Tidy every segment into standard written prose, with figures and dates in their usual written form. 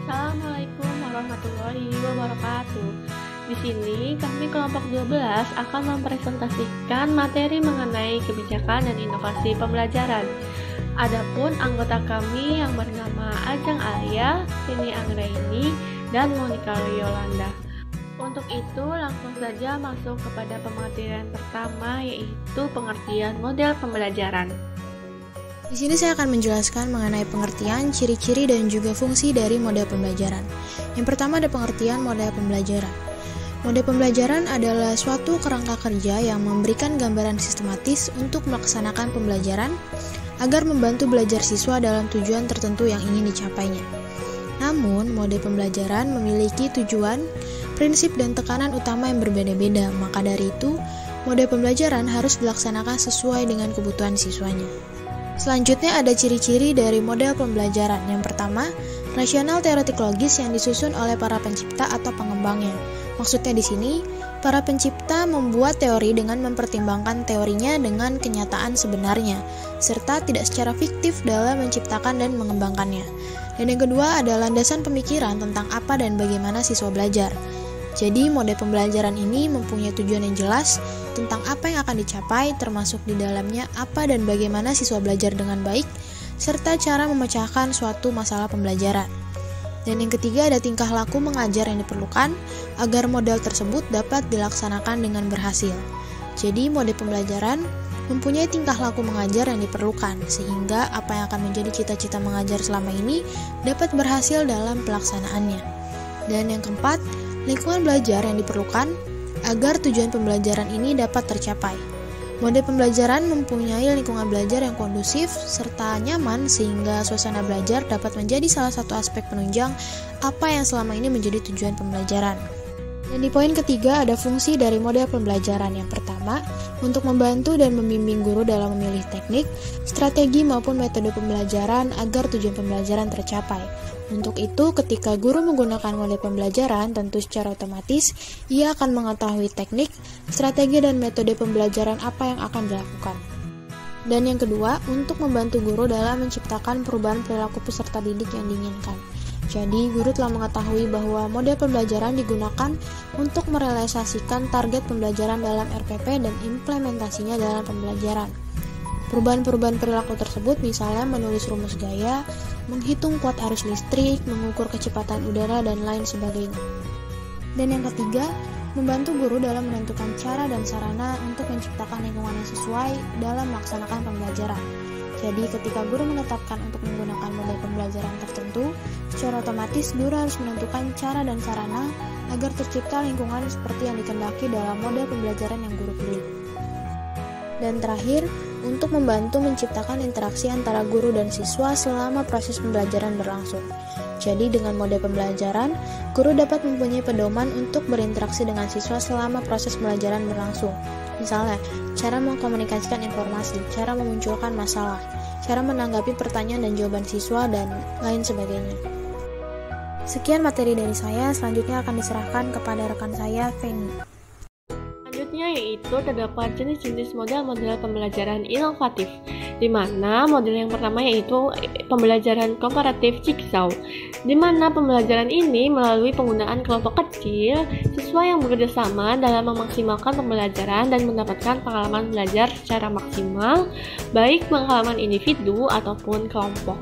Assalamualaikum warahmatullahi wabarakatuh. Di sini kami kelompok 12 akan mempresentasikan materi mengenai kebijakan dan inovasi pembelajaran. Adapun anggota kami yang bernama Ajeng Alia, Sini Anggraini, dan Monica Yolanda. Untuk itu langsung saja masuk kepada pengertian pertama, yaitu pengertian model pembelajaran. Di sini saya akan menjelaskan mengenai pengertian, ciri-ciri, dan juga fungsi dari model pembelajaran. Yang pertama ada pengertian model pembelajaran. Model pembelajaran adalah suatu kerangka kerja yang memberikan gambaran sistematis untuk melaksanakan pembelajaran agar membantu belajar siswa dalam tujuan tertentu yang ingin dicapainya. Namun, model pembelajaran memiliki tujuan, prinsip, dan tekanan utama yang berbeda-beda. Maka dari itu, model pembelajaran harus dilaksanakan sesuai dengan kebutuhan siswanya. Selanjutnya ada ciri-ciri dari model pembelajaran. Yang pertama, rasional teoretik logis yang disusun oleh para pencipta atau pengembangnya. Maksudnya di sini, para pencipta membuat teori dengan mempertimbangkan teorinya dengan kenyataan sebenarnya, serta tidak secara fiktif dalam menciptakan dan mengembangkannya. Dan yang kedua ada landasan pemikiran tentang apa dan bagaimana siswa belajar. Jadi, model pembelajaran ini mempunyai tujuan yang jelas tentang apa yang akan dicapai, termasuk di dalamnya apa dan bagaimana siswa belajar dengan baik, serta cara memecahkan suatu masalah pembelajaran. Dan yang ketiga ada tingkah laku mengajar yang diperlukan agar model tersebut dapat dilaksanakan dengan berhasil. Jadi, model pembelajaran mempunyai tingkah laku mengajar yang diperlukan, sehingga apa yang akan menjadi cita-cita mengajar selama ini dapat berhasil dalam pelaksanaannya. Dan yang keempat, lingkungan belajar yang diperlukan agar tujuan pembelajaran ini dapat tercapai. Model pembelajaran mempunyai lingkungan belajar yang kondusif serta nyaman sehingga suasana belajar dapat menjadi salah satu aspek penunjang apa yang selama ini menjadi tujuan pembelajaran. Dan di poin ketiga ada fungsi dari model pembelajaran. Yang pertama, untuk membantu dan membimbing guru dalam memilih teknik, strategi maupun metode pembelajaran agar tujuan pembelajaran tercapai. Untuk itu, ketika guru menggunakan model pembelajaran, tentu secara otomatis ia akan mengetahui teknik, strategi, dan metode pembelajaran apa yang akan dilakukan. Dan yang kedua, untuk membantu guru dalam menciptakan perubahan perilaku peserta didik yang diinginkan. Jadi, guru telah mengetahui bahwa model pembelajaran digunakan untuk merealisasikan target pembelajaran dalam RPP dan implementasinya dalam pembelajaran. Perubahan-perubahan perilaku tersebut misalnya menulis rumus gaya, menghitung kuat arus listrik, mengukur kecepatan udara, dan lain sebagainya. Dan yang ketiga, membantu guru dalam menentukan cara dan sarana untuk menciptakan lingkungan yang sesuai dalam melaksanakan pembelajaran. Jadi, ketika guru menetapkan untuk menggunakan model pembelajaran tertentu, secara otomatis guru harus menentukan cara dan sarana agar tercipta lingkungan seperti yang dikehendaki dalam model pembelajaran yang guru pilih. Dan terakhir, untuk membantu menciptakan interaksi antara guru dan siswa selama proses pembelajaran berlangsung. Jadi, dengan model pembelajaran, guru dapat mempunyai pedoman untuk berinteraksi dengan siswa selama proses pembelajaran berlangsung. Misalnya, cara mengkomunikasikan informasi, cara memunculkan masalah, cara menanggapi pertanyaan dan jawaban siswa, dan lain sebagainya. Sekian materi dari saya, selanjutnya akan diserahkan kepada rekan saya, Feni. Selanjutnya yaitu terdapat jenis-jenis model-model pembelajaran inovatif, di mana model yang pertama yaitu pembelajaran komparatif Jigsaw, di mana pembelajaran ini melalui penggunaan kelompok kecil siswa yang bekerja sama dalam memaksimalkan pembelajaran dan mendapatkan pengalaman belajar secara maksimal, baik pengalaman individu ataupun kelompok.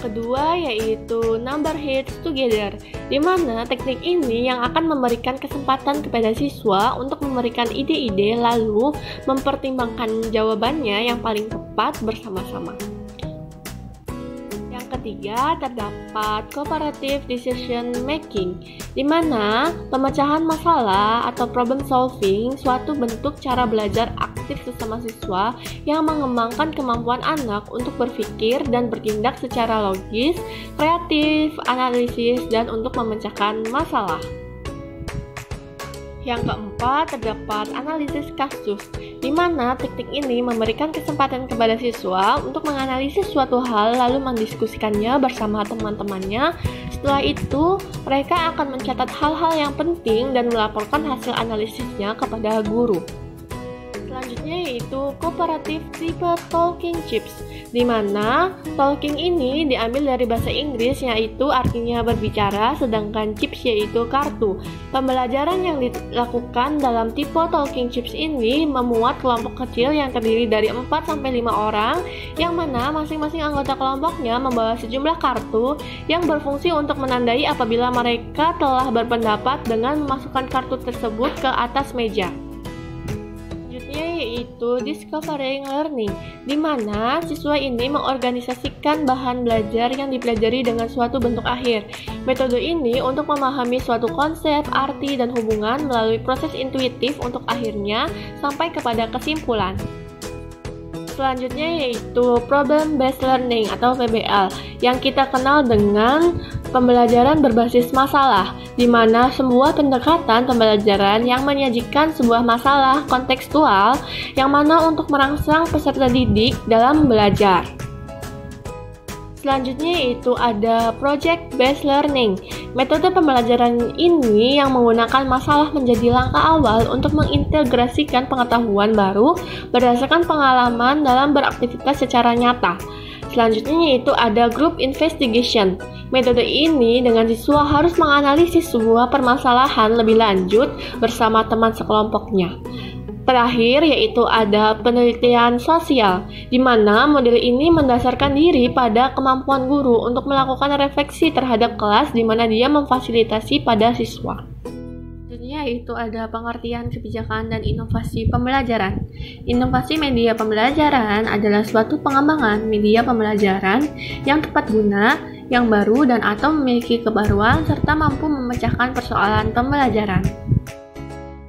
Kedua yaitu number heads together, di mana teknik ini yang akan memberikan kesempatan kepada siswa untuk memberikan ide-ide lalu mempertimbangkan jawabannya yang paling tepat bersama-sama. Yang ketiga terdapat cooperative decision making, di mana pemecahan masalah atau problem solving suatu bentuk cara belajar aktif sesama siswa yang mengembangkan kemampuan anak untuk berpikir dan bertindak secara logis, kreatif, analisis, dan untuk memecahkan masalah. Yang keempat, terdapat analisis kasus, di mana teknik ini memberikan kesempatan kepada siswa untuk menganalisis suatu hal lalu mendiskusikannya bersama teman-temannya. Setelah itu, mereka akan mencatat hal-hal yang penting dan melaporkan hasil analisisnya kepada guru. Selanjutnya yaitu kooperatif tipe talking chips, di mana talking ini diambil dari bahasa Inggris yaitu artinya berbicara, sedangkan chips yaitu kartu. Pembelajaran yang dilakukan dalam tipe talking chips ini memuat kelompok kecil yang terdiri dari 4-5 orang, yang mana masing-masing anggota kelompoknya membawa sejumlah kartu yang berfungsi untuk menandai apabila mereka telah berpendapat dengan memasukkan kartu tersebut ke atas meja. Yaitu discovering learning, di mana siswa ini mengorganisasikan bahan belajar yang dipelajari dengan suatu bentuk akhir. Metode ini untuk memahami suatu konsep, arti, dan hubungan melalui proses intuitif untuk akhirnya sampai kepada kesimpulan. Selanjutnya yaitu problem based learning atau PBL, yang kita kenal dengan pembelajaran berbasis masalah, di mana sebuah pendekatan pembelajaran yang menyajikan sebuah masalah kontekstual yang mana untuk merangsang peserta didik dalam belajar. Selanjutnya yaitu ada project based learning. Metode pembelajaran ini yang menggunakan masalah menjadi langkah awal untuk mengintegrasikan pengetahuan baru berdasarkan pengalaman dalam beraktivitas secara nyata. Selanjutnya yaitu ada group investigation. Metode ini dengan siswa harus menganalisis sebuah permasalahan lebih lanjut bersama teman sekelompoknya. Terakhir yaitu ada penelitian sosial, di mana model ini mendasarkan diri pada kemampuan guru untuk melakukan refleksi terhadap kelas di mana dia memfasilitasi pada siswa. Yaitu ada pengertian kebijakan dan inovasi pembelajaran. Inovasi media pembelajaran adalah suatu pengembangan media pembelajaran yang tepat guna, yang baru dan atau memiliki kebaruan serta mampu memecahkan persoalan pembelajaran.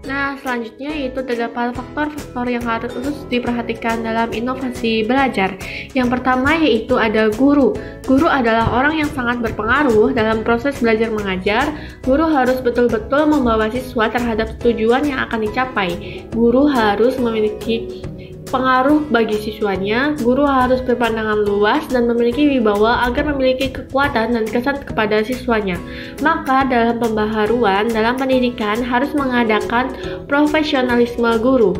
Nah, selanjutnya yaitu terdapat faktor-faktor yang harus diperhatikan dalam inovasi belajar. Yang pertama yaitu ada guru. Guru adalah orang yang sangat berpengaruh dalam proses belajar mengajar. Guru harus betul-betul membawa siswa terhadap tujuan yang akan dicapai. Guru harus memiliki pengaruh bagi siswanya. Guru harus berpandangan luas dan memiliki wibawa agar memiliki kekuatan dan kesan kepada siswanya. Maka dalam pembaharuan dalam pendidikan harus mengadakan profesionalisme guru.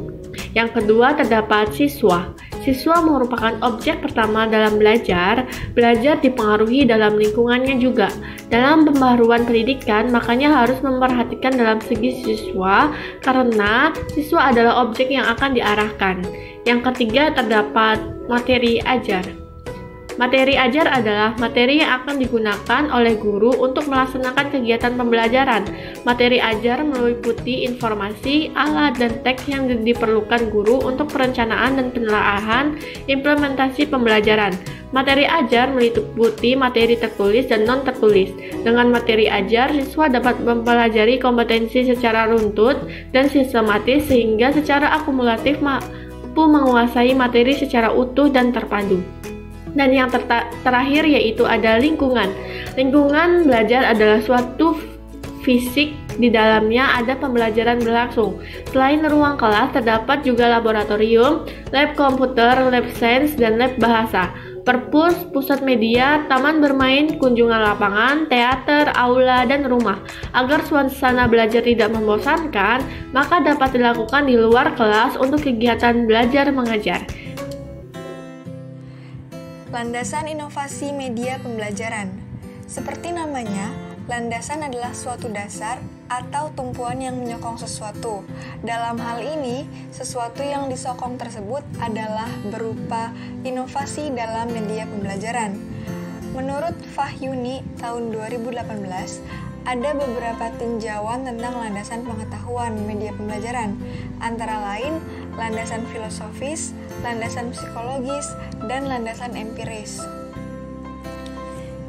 Yang kedua terdapat siswa. Siswa merupakan objek pertama dalam belajar. Belajar dipengaruhi dalam lingkungannya juga. Dalam pembaharuan pendidikan, makanya harus memperhatikan dalam segi siswa, karena siswa adalah objek yang akan diarahkan. Yang ketiga terdapat materi ajar. Materi ajar adalah materi yang akan digunakan oleh guru untuk melaksanakan kegiatan pembelajaran. Materi ajar meliputi informasi, alat, dan teks yang diperlukan guru untuk perencanaan dan penelaahan implementasi pembelajaran. Materi ajar meliputi materi tertulis dan non-tertulis. Dengan materi ajar, siswa dapat mempelajari kompetensi secara runtut dan sistematis sehingga secara akumulatif mampu menguasai materi secara utuh dan terpadu. Dan yang terakhir yaitu ada lingkungan. Lingkungan belajar adalah suatu fisik di dalamnya ada pembelajaran berlangsung. Selain ruang kelas, terdapat juga laboratorium, lab komputer, lab sains, dan lab bahasa. Perpus, pusat media, taman bermain, kunjungan lapangan, teater, aula, dan rumah. Agar suasana belajar tidak membosankan, maka dapat dilakukan di luar kelas untuk kegiatan belajar mengajar. Landasan inovasi media pembelajaran. Seperti namanya, landasan adalah suatu dasar atau tumpuan yang menyokong sesuatu. Dalam hal ini, sesuatu yang disokong tersebut adalah berupa inovasi dalam media pembelajaran. Menurut Fahyuni tahun 2018, ada beberapa tinjauan tentang landasan pengetahuan media pembelajaran, antara lain landasan filosofis, landasan psikologis, dan landasan empiris.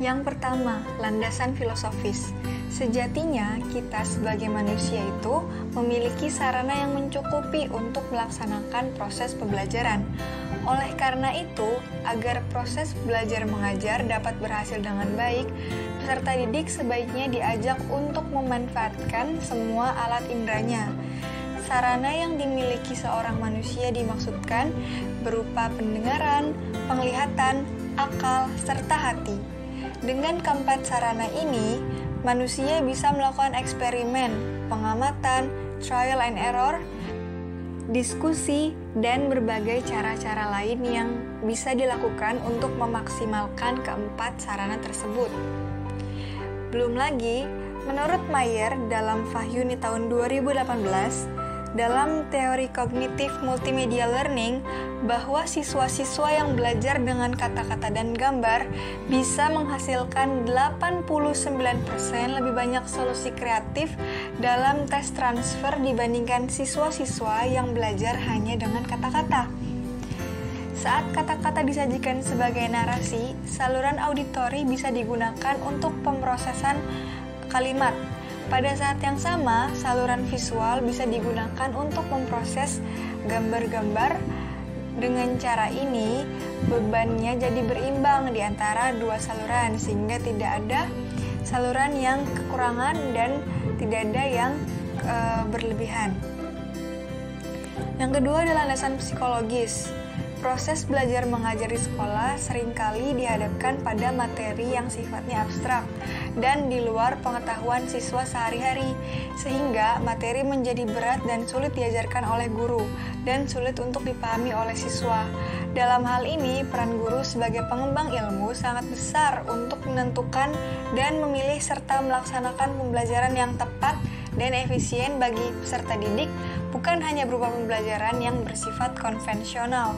Yang pertama, landasan filosofis. Sejatinya, kita sebagai manusia itu memiliki sarana yang mencukupi untuk melaksanakan proses pembelajaran. Oleh karena itu, agar proses belajar mengajar dapat berhasil dengan baik, peserta didik sebaiknya diajak untuk memanfaatkan semua alat inderanya. Sarana yang dimiliki seorang manusia dimaksudkan berupa pendengaran, penglihatan, akal, serta hati. Dengan keempat sarana ini, manusia bisa melakukan eksperimen, pengamatan, trial and error, diskusi, dan berbagai cara-cara lain yang bisa dilakukan untuk memaksimalkan keempat sarana tersebut. Belum lagi, menurut Mayer dalam Vahyuni tahun 2018, dalam teori kognitif multimedia learning, bahwa siswa-siswa yang belajar dengan kata-kata dan gambar bisa menghasilkan 89% lebih banyak solusi kreatif dalam tes transfer dibandingkan siswa-siswa yang belajar hanya dengan kata-kata. Saat kata-kata disajikan sebagai narasi, saluran auditori bisa digunakan untuk pemrosesan kalimat. Pada saat yang sama, saluran visual bisa digunakan untuk memproses gambar-gambar. Dengan cara ini, bebannya jadi berimbang di antara dua saluran, sehingga tidak ada saluran yang kekurangan dan tidak ada yang berlebihan. Yang kedua adalah landasan psikologis. Proses belajar mengajar di sekolah seringkali dihadapkan pada materi yang sifatnya abstrak dan di luar pengetahuan siswa sehari-hari, sehingga materi menjadi berat dan sulit diajarkan oleh guru dan sulit untuk dipahami oleh siswa. Dalam hal ini, peran guru sebagai pengembang ilmu sangat besar untuk menentukan dan memilih serta melaksanakan pembelajaran yang tepat dan efisien bagi peserta didik, bukan hanya berupa pembelajaran yang bersifat konvensional.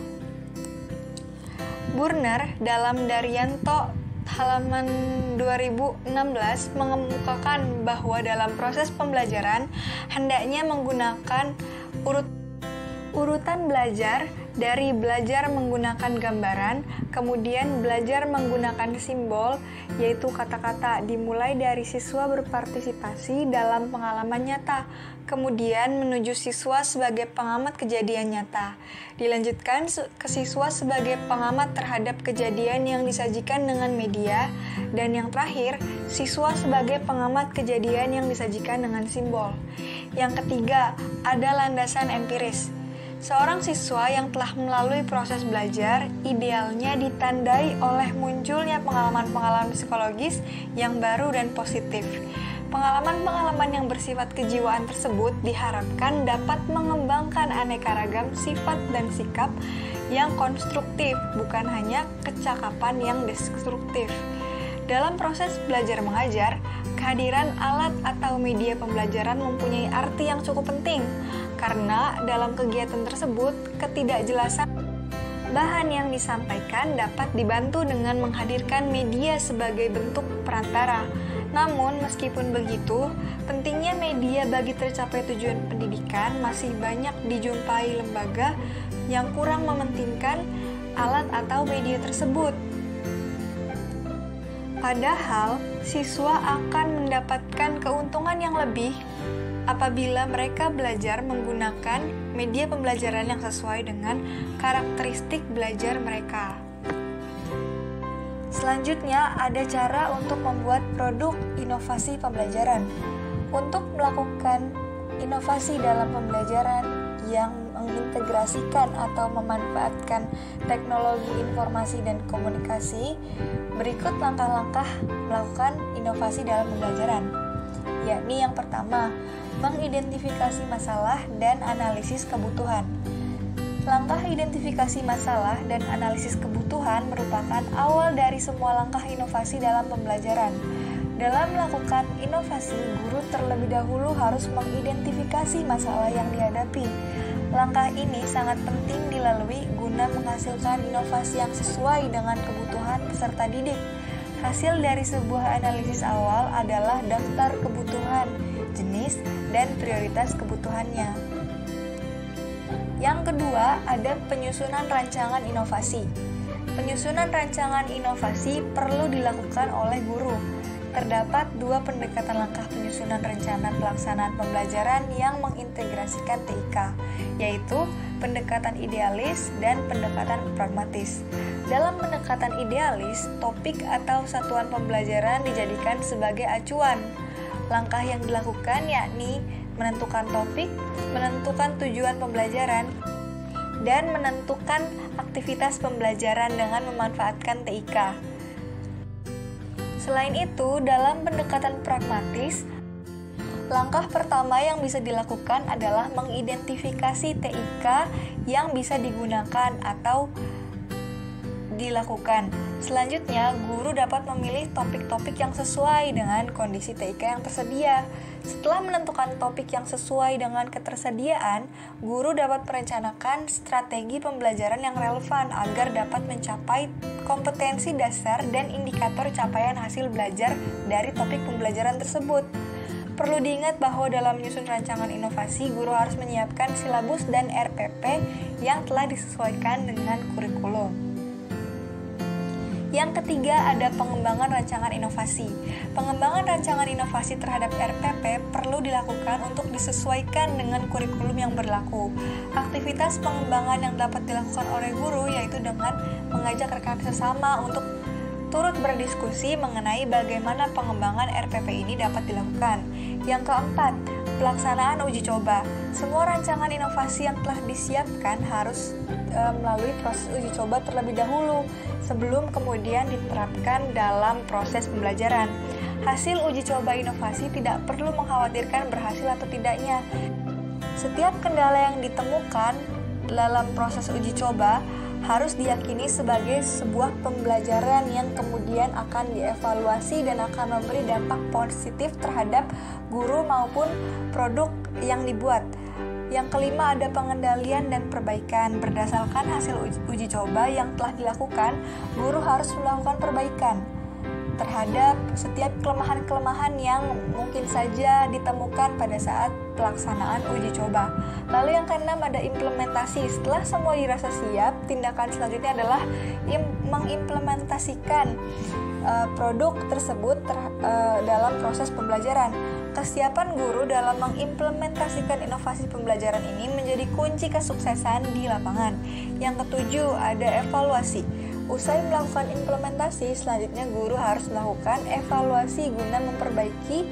Burner dalam Daryanto halaman 2016 mengemukakan bahwa dalam proses pembelajaran hendaknya menggunakan urutan belajar dari belajar menggunakan gambaran, kemudian belajar menggunakan simbol, yaitu kata-kata, dimulai dari siswa berpartisipasi dalam pengalaman nyata, kemudian menuju siswa sebagai pengamat kejadian nyata, dilanjutkan ke siswa sebagai pengamat terhadap kejadian yang disajikan dengan media, dan yang terakhir, siswa sebagai pengamat kejadian yang disajikan dengan simbol. Yang ketiga, ada landasan empiris. Seorang siswa yang telah melalui proses belajar idealnya ditandai oleh munculnya pengalaman-pengalaman psikologis yang baru dan positif. Pengalaman-pengalaman yang bersifat kejiwaan tersebut diharapkan dapat mengembangkan aneka ragam sifat dan sikap yang konstruktif, bukan hanya kecakapan yang destruktif. Dalam proses belajar mengajar, kehadiran alat atau media pembelajaran mempunyai arti yang cukup penting, karena dalam kegiatan tersebut, ketidakjelasan bahan yang disampaikan dapat dibantu dengan menghadirkan media sebagai bentuk perantara. Namun, meskipun begitu, pentingnya media bagi tercapai tujuan pendidikan masih banyak dijumpai lembaga yang kurang mementingkan alat atau media tersebut. Padahal, siswa akan mendapatkan keuntungan yang lebih apabila mereka belajar menggunakan media pembelajaran yang sesuai dengan karakteristik belajar mereka. Selanjutnya, ada cara untuk membuat produk inovasi pembelajaran. Untuk melakukan inovasi dalam pembelajaran yang mengintegrasikan atau memanfaatkan teknologi informasi dan komunikasi, berikut langkah-langkah melakukan inovasi dalam pembelajaran, yakni yang pertama, mengidentifikasi masalah dan analisis kebutuhan. Langkah identifikasi masalah dan analisis kebutuhan merupakan awal dari semua langkah inovasi dalam pembelajaran. Dalam melakukan inovasi, guru terlebih dahulu harus mengidentifikasi masalah yang dihadapi. Langkah ini sangat penting dilalui guna menghasilkan inovasi yang sesuai dengan kebutuhan peserta didik. Hasil dari sebuah analisis awal adalah daftar kebutuhan, jenis, dan prioritas kebutuhannya. Yang kedua, ada penyusunan rancangan inovasi. Penyusunan rancangan inovasi perlu dilakukan oleh guru. Terdapat dua pendekatan langkah penyusunan rencana pelaksanaan pembelajaran yang mengintegrasikan TIK, yaitu pendekatan idealis dan pendekatan pragmatis. Dalam pendekatan idealis, topik atau satuan pembelajaran dijadikan sebagai acuan. Langkah yang dilakukan yakni menentukan topik, menentukan tujuan pembelajaran, dan menentukan aktivitas pembelajaran dengan memanfaatkan TIK. Selain itu, dalam pendekatan pragmatis, Langkah pertama yang bisa dilakukan adalah mengidentifikasi TIK yang bisa digunakan atau dilakukan. Selanjutnya, guru dapat memilih topik-topik yang sesuai dengan kondisi TIK yang tersedia. Setelah menentukan topik yang sesuai dengan ketersediaan, guru dapat merencanakan strategi pembelajaran yang relevan agar dapat mencapai kompetensi dasar dan indikator capaian hasil belajar dari topik pembelajaran tersebut. Perlu diingat bahwa dalam menyusun rancangan inovasi, guru harus menyiapkan silabus dan RPP yang telah disesuaikan dengan kurikulum. Yang ketiga, ada pengembangan rancangan inovasi. Pengembangan rancangan inovasi terhadap RPP perlu dilakukan untuk disesuaikan dengan kurikulum yang berlaku. Aktivitas pengembangan yang dapat dilakukan oleh guru yaitu dengan mengajak rekan sesama untuk turut berdiskusi mengenai bagaimana pengembangan RPP ini dapat dilakukan. Yang keempat, pelaksanaan uji coba. Semua rancangan inovasi yang telah disiapkan harus melalui proses uji coba terlebih dahulu sebelum kemudian diterapkan dalam proses pembelajaran. Hasil uji coba inovasi tidak perlu mengkhawatirkan berhasil atau tidaknya. Setiap kendala yang ditemukan dalam proses uji coba harus diyakini sebagai sebuah pembelajaran yang kemudian akan dievaluasi dan akan memberi dampak positif terhadap guru maupun produk yang dibuat. Yang kelima, ada pengendalian dan perbaikan. Berdasarkan hasil uji coba yang telah dilakukan, guru harus melakukan perbaikan terhadap setiap kelemahan-kelemahan yang mungkin saja ditemukan pada saat pelaksanaan uji coba. Lalu yang keenam, ada implementasi. Setelah semua dirasa siap, tindakan selanjutnya adalah mengimplementasikan produk tersebut dalam proses pembelajaran. Kesiapan guru dalam mengimplementasikan inovasi pembelajaran ini menjadi kunci kesuksesan di lapangan. Yang ketujuh, ada evaluasi. Usai melakukan implementasi, selanjutnya guru harus melakukan evaluasi guna memperbaiki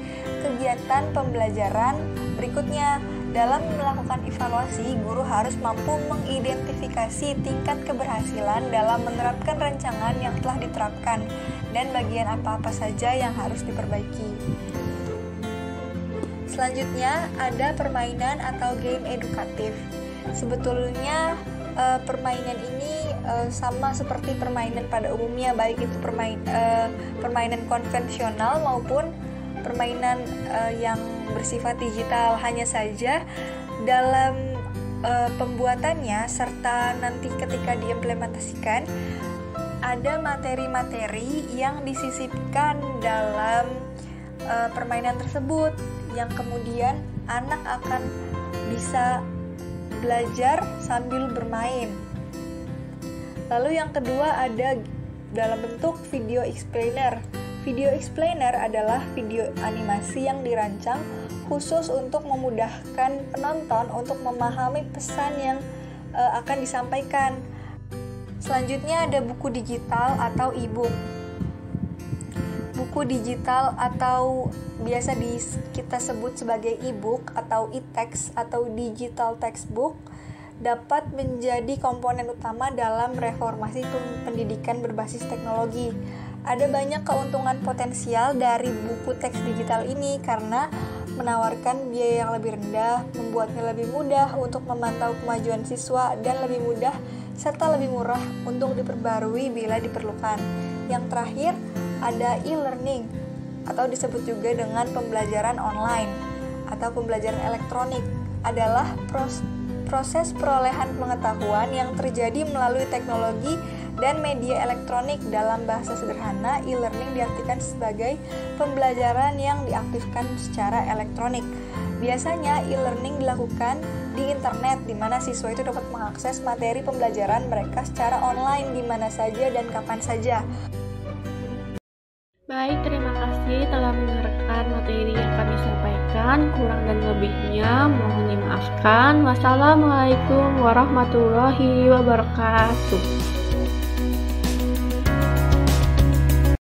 kegiatan pembelajaran berikutnya. Dalam melakukan evaluasi, guru harus mampu mengidentifikasi tingkat keberhasilan dalam menerapkan rancangan yang telah diterapkan dan bagian apa-apa saja yang harus diperbaiki. Selanjutnya, ada permainan atau game edukatif. Sebetulnya permainan ini sama seperti permainan pada umumnya, baik itu permainan konvensional maupun permainan yang bersifat digital. Hanya saja dalam pembuatannya serta nanti ketika diimplementasikan ada materi-materi yang disisipkan dalam permainan tersebut yang kemudian anak akan bisa belajar sambil bermain. Lalu yang kedua, ada dalam bentuk video explainer. Video explainer adalah video animasi yang dirancang khusus untuk memudahkan penonton untuk memahami pesan yang akan disampaikan. Selanjutnya ada buku digital atau e-book. Buku digital atau biasa kita sebut sebagai e-book atau e-text atau digital textbook dapat menjadi komponen utama dalam reformasi pendidikan berbasis teknologi. Ada banyak keuntungan potensial dari buku teks digital ini karena menawarkan biaya yang lebih rendah, membuatnya lebih mudah untuk memantau kemajuan siswa dan lebih mudah serta lebih murah untuk diperbarui bila diperlukan. Yang terakhir, ada e-learning atau disebut juga dengan pembelajaran online atau pembelajaran elektronik adalah proses perolehan pengetahuan yang terjadi melalui teknologi dan media elektronik. Dalam bahasa sederhana, e-learning diartikan sebagai pembelajaran yang diaktifkan secara elektronik. Biasanya e-learning dilakukan di internet di mana siswa itu dapat mengakses materi pembelajaran mereka secara online di mana saja dan kapan saja. Baik, terima kasih telah mendengarkan materi yang kami sampaikan. Kurang dan lebihnya mohon dimaafkan. Wassalamualaikum warahmatullahi wabarakatuh.